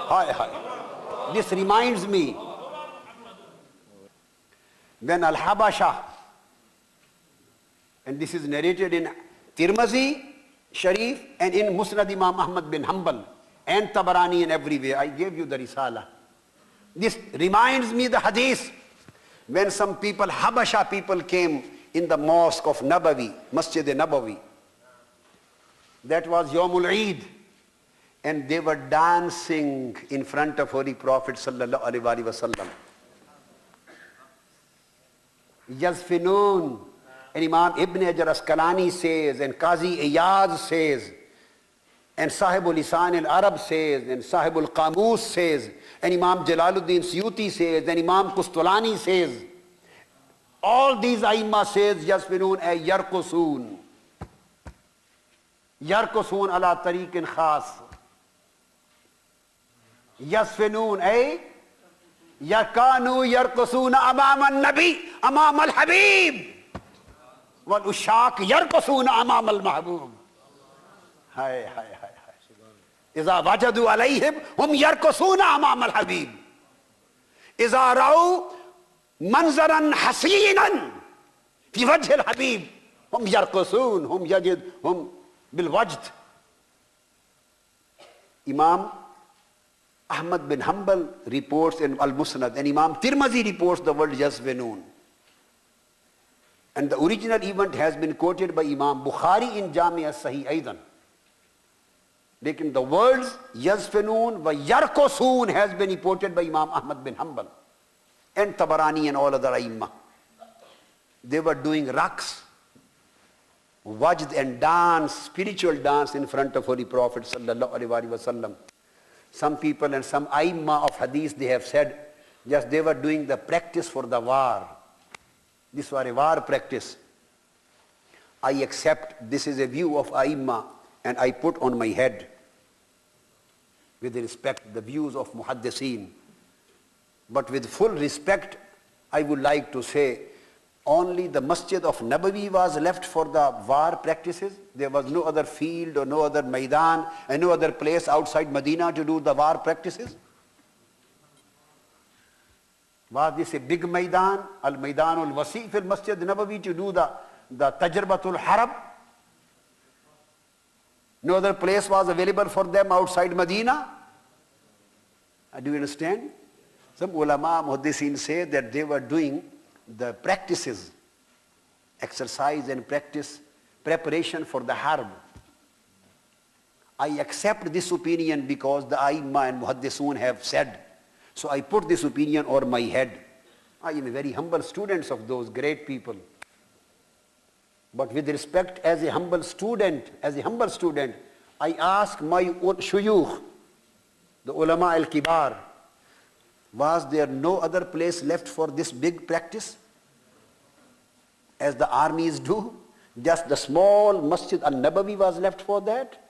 Hi, hi. This reminds me when Al-Habasha, and this is narrated in Tirmizi Sharif and in Musnad Imam Ahmad bin Hanbal and Tabarani and everywhere. I gave you the Risala. This reminds me the hadith when some people, Habasha people, came in the mosque of Nabawi, Masjid-e-Nabawi. That was Yawmul Eid. And they were dancing in front of Holy Prophet sallallahu alaihi wasallam. Yazfinun. And Imam Ibn Hajar Asqalani says, and Qazi Iyaz says, and Sahibul Lisan al-Arab says, and Sahibul Qamus says, and Imam Jalaluddin Suyuti says, and Imam Qustulani says, all these Aimma says, Yazfinun ay yarqusun. Yarqusun ala tariqin khas. Yazfinun ay yakanu yarqusuna amam al-Nabi, amam al-Habib. وَالْأُشَّاقِ يَرْقُصُونَ أَمَامَ الْمَحْبُوبِ. Hi, hi, hi, hi. إِذَا وَجَدُوا عَلَيْهِمْ هُمْ يَرْقُصُونَ أَمَامَ الْحَبِيبِ. إِذَا رَأَوْا مَنْظَرًا حَسِينًا فِي وَجْهِ الْحَبِيبِ هُمْ يَرْقُصُونَ هُمْ بِالْوَجْدِ. Imam Ahmad bin Hanbal reports in Al-Musnad, and Imam Tirmizi reports the word Yazvinun. And the original event has been quoted by Imam Bukhari in Jami' as-Sahih Aidan. Lekin the words Yazfinun wa Yarqusun has been reported by Imam Ahmad bin Hanbal and Tabarani and all other Aimma. They were doing raqs, wajd and dance, spiritual dance in front of Holy Prophet sallallahu alaihi wasallam. Some people and some Aimma of Hadith, they have said, yes, they were doing the practice for the war. This was a war practice. I accept this is a view of Aimma and I put on my head with respect the views of Muhaddiseen. But with full respect, I would like to say only the Masjid of Nabawi was left for the war practices. There was no other field or no other Maidan and no other place outside Medina to do the war practices. Was this a big Maidan, Al-Maidan al-Wasi fil Masjid Nabawi, to do the Tajribatul Harab? No other place was available for them outside Medina? Do you understand? Some ulama muhaddiseen say that they were doing the practices, exercise and practice, preparation for the harb. I accept this opinion because the Aimma and Muhaddisun have said. So I put this opinion on my head. I am a very humble student of those great people. But with respect, as a humble student, I ask my shuyukh, the ulama al-kibar, was there no other place left for this big practice? As the armies do? Just the small Masjid al-Nabawi was left for that?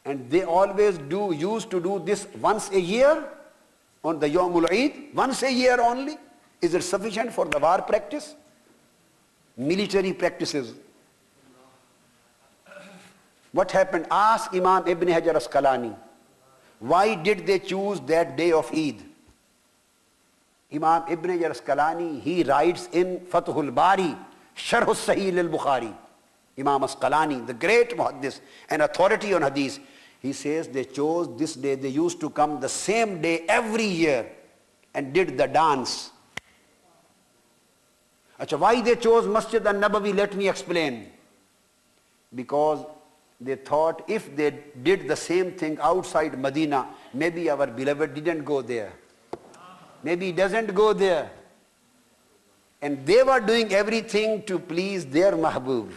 And they always used to do this once a year on the Yawmul Eid, once a year only. Is it sufficient for the war practice? Military practices. What happened? Ask Imam Ibn Hajar Asqalani. Why did they choose that day of Eid? Imam Ibn Hajar Asqalani, he writes in Fathul Bari, Sharh Sahih al-Bukhari. Imam Asqalani, the great muhaddis and authority on hadith, he says they chose this day. They used to come the same day every year and did the dance. Achha, why they chose Masjid al-Nabawi? Let me explain. Because they thought if they did the same thing outside Medina, maybe our beloved didn't go there. Maybe he doesn't go there. And they were doing everything to please their Mahbub.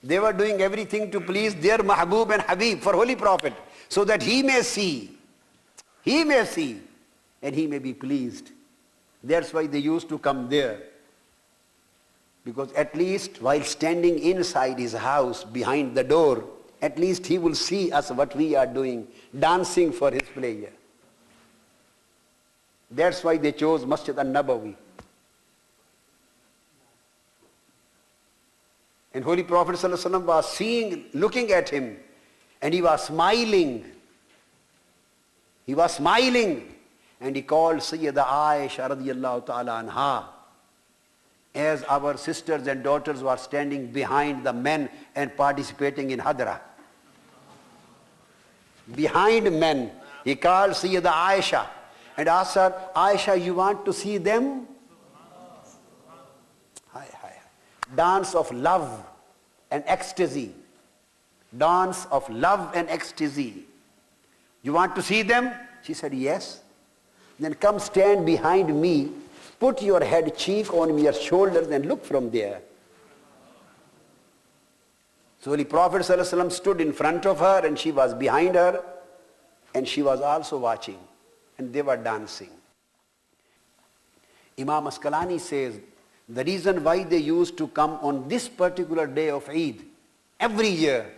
They were doing everything to please their Mahbub and Habib for Holy Prophet, so that he may see, and he may be pleased. That's why they used to come there. Because at least while standing inside his house, behind the door, at least he will see us what we are doing, dancing for his pleasure. That's why they chose Masjid al-Nabawi. And Holy Prophet ﷺ was looking at him, and he was smiling. He was smiling, and he called Sayyida Aisha radiyallahu ta'ala anha, as our sisters and daughters were standing behind the men and participating in Hadra. Behind men, he called Sayyida Aisha and asked her, Aisha, you want to see them? Dance of love and ecstasy. Dance of love and ecstasy. You want to see them? She said, yes. Then come stand behind me, put your head cheek on your shoulders and look from there. So Holy Prophet ﷺ stood in front of her and she was behind her and she was also watching, and they were dancing. Imam Asqalani says, the reason why they used to come on this particular day of Eid every year,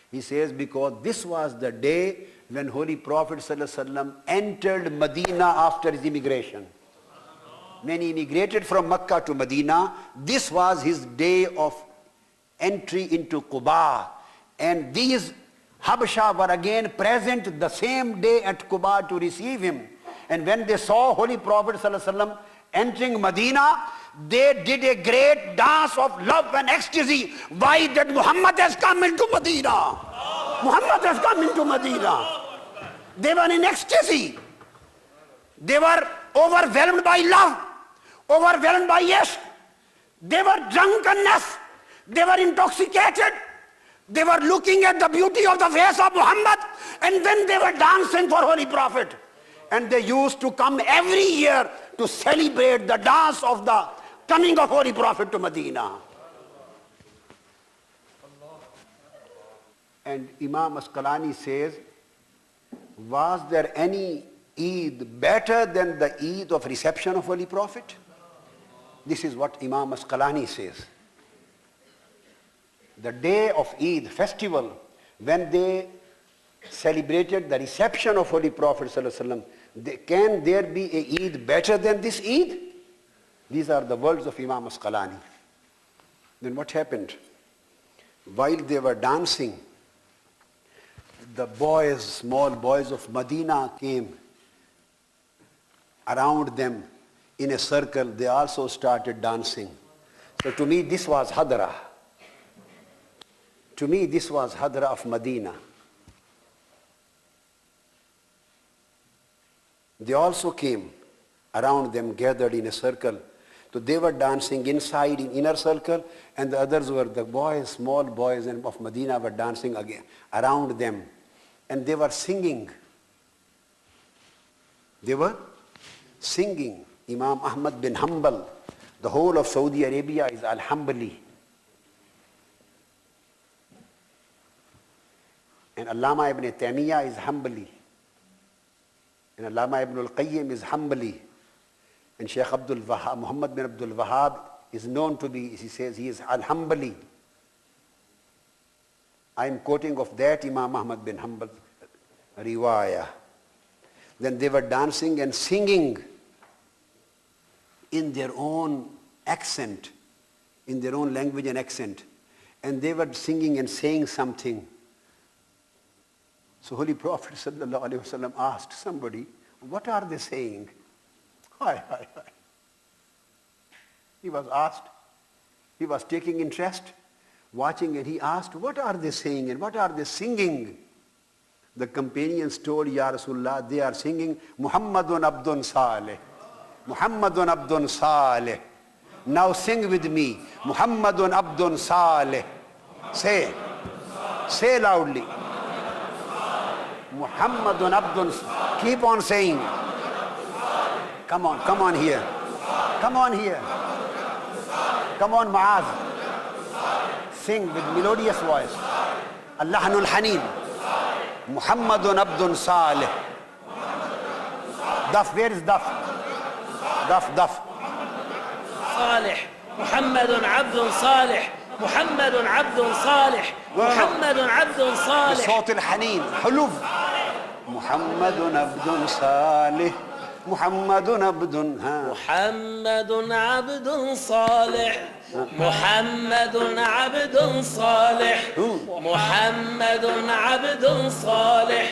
he says, because this was the day when Holy Prophet ﷺ entered Medina after his immigration. When he immigrated from Mecca to Medina, this was his day of entry into Quba. And these Habasha were again present the same day at Quba to receive him. And when they saw Holy Prophet ﷺ entering Medina, they did a great dance of love and ecstasy. Why? That Muhammad has come into Medina. Muhammad has come into Medina. They were in ecstasy. They were overwhelmed by love, overwhelmed by yes. They were drunkenness. They were intoxicated. They were looking at the beauty of the face of Muhammad, and then they were dancing for Holy Prophet. And they used to come every year to celebrate the dance of the coming of Holy Prophet to Medina. And Imam Asqalani says, was there any Eid better than the Eid of reception of Holy Prophet? This is what Imam Asqalani says. The day of Eid festival, when they celebrated the reception of Holy Prophet ﷺ, can there be a Eid better than this Eid? These are the words of Imam Asqalani. Then what happened? While they were dancing, the boys, small boys of Medina came around them in a circle. They also started dancing. So to me this was Hadra. To me this was Hadra of Medina. They also came around them, gathered in a circle. So they were dancing inside in inner circle, and the others were the boys, small boys of Medina were dancing again around them. And they were singing. They were singing. Imam Ahmad bin Hanbal, the whole of Saudi Arabia is Al-Hanbali. And Allama ibn Taymiyyah is Hanbali. And Allama ibn al-Qayyim is Hanbali. And Shaykh Muhammad bin Abdul Wahhab is known to be, he says, he is Al-Hanbali. I am quoting of that Imam Ahmad bin Hanbal riwayah. Then they were dancing and singing in their own accent, in their own language and accent. And they were singing and saying something. So Holy Prophet ﷺ asked somebody, what are they saying? Hi. He was asked, he was taking interest, watching, and he asked, what are they saying and what are they singing? The companions told, Ya Rasulullah, they are singing Muhammadun Abdun Saleh. Muhammadun Abdun Saleh. Now sing with me. Muhammadun Abdun Saleh. Say loudly. Muhammadun Abdun. Keep on saying. Come on here. Come on, Muaz. Sing with melodious voice. Allahanul Haneen. Muhammadun Abdun Saleh. Daf, where is Daf? Daf. Saleh. Muhammadun Abdun Saleh. Muhammadun Abdun Saleh. Muhammadun Abdun Saleh. بصوت الحنين حلو. محمد عبد صالح. محمد عبد محمد عبد صالح. محمد عبد صالح محمد عبد صالح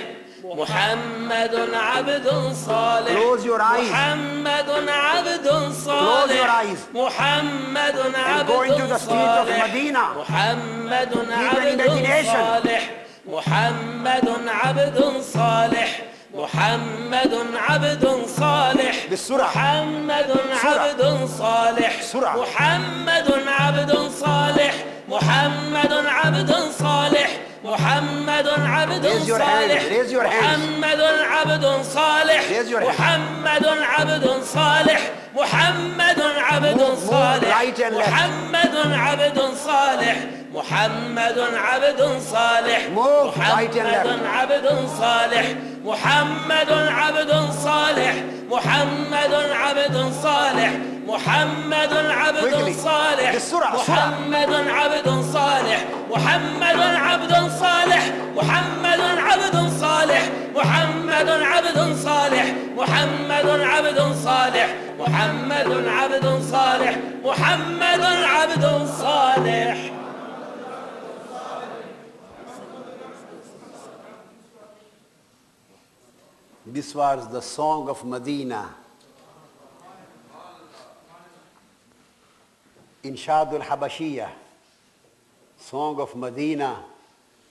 محمد عبد صالح Close your eyes. محمد عبد صالح Close your eyes. محمد And go into the street of صالح Medina. محمد your عبد imagination. صالح محمد عبد صالح محمد عبد صالح بالسرعة. محمد بسرعة. عبد صالح بسرعة. محمد عبد صالح محمد عبد صالح محمد عبد Raise your hands. صالح Raise your hands. محمد عبد صالح Raise your hands. محمد عبد صالح محمد عبد Move صالح right and left. محمد عبد صالح محمد عبد صالح Move right and محمد left. عبد صالح محمد عبد صالح محمد عبد صالح محمد عبد Quickly. صالح بالسرعة. محمد عبد صالح محمد عبد صالح محمد عبد صالح محمد عبد صالح محمد عبد صالح محمد عبد صالح محمد عبد صالح. This was the song of Medina. Inshadul Habashiyah, song of Medina,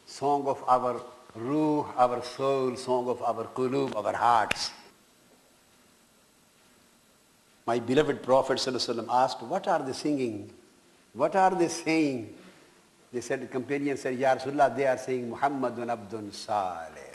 song of our ruh, our soul, song of our qulub, our hearts. My beloved Prophet ﷺ asked, what are they singing? What are they saying? They said, the companion said, Ya Rasulullah, they are saying Muhammadun Abdun Saleh.